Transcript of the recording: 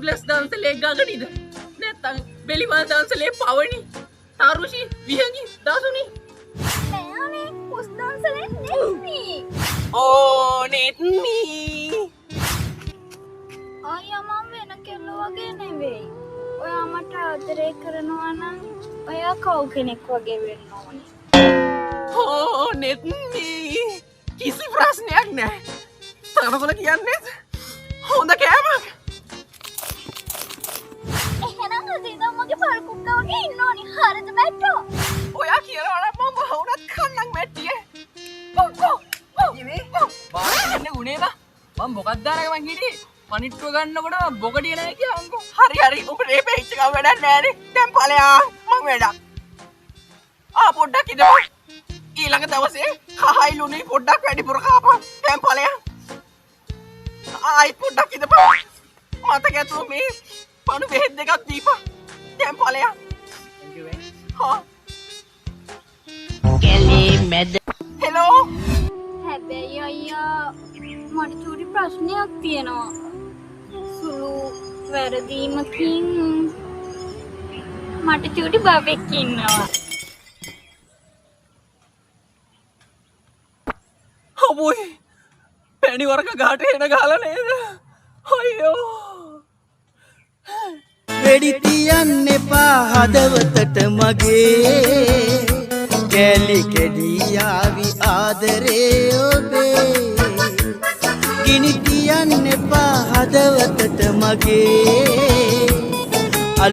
උඩ්ලස් දන්සලේ ගගනිද නැත්තං බෙලිමල් දන්සලේ පවනි තරුෂි විහඟි දසුනි නෑනේ පුස් දන්සලේ නෙත්නී ඕ නෙත්නී අයියා මම වෙන කෙල්ලෝ වගේ නෙවෙයි ඔයා මට ආදරේ කරනවා නම් ඔයා කව් කෙනෙක් වගේ වෙන්න ඕනේ ඕ නෙත්නී කිසි ප්‍රශ්නයක් නෑ තරවල කියන්නේ හොඳ කෑමක් එහෙනම් අදීනම් මගේ පල්කුක්ක වගේ ඉන්න ඕනේ හරිද මැට්ටෝ ඔයා කියනවා නම් මම වුණත් කන්නම් මැට්ටියේ කොක්කෝ ඉනේ බාන්නේ උනේ බා මම මොකක්ද අරගෙන හිටියේ පනිට්ටුව ගන්නකොට බොකඩිය නැහැ කියන්කෝ හරි ඔබ රේපේ ඉච්ච ගම වැඩක් නැහැනේ දැන් ඵලයා මම වැඩක් පොඩ්ඩක් ඉඳපන් ඊළඟ දවසේ කහයි ලුණුයි පොඩ්ඩක් වැඩිපුර කාපන් දැන් ඵලයා ආයි පොඩ්ඩක් ඉඳපන් මතක ඇතුව මේ පණු බෙහෙත් දෙකක් දීපන් දැන් ඵලයා හා කැලේ මැද හෙලෝ හැබැයි අයියා මට චූටි ප්‍රශ්නයක් තියෙනවා සුළු වැරදීමකින් මට චූටි බබෙක් ඉන්නවා හොබුයි පැණි වර්ග ගාට එන ගහලා නේද අයියෝ වෙඩි තියන්න එපා හදවතට මගේ කැලි කෙඩියාවි ආදරේ ඔබේ ගිනි තියන්න එපා හදවතට මගේ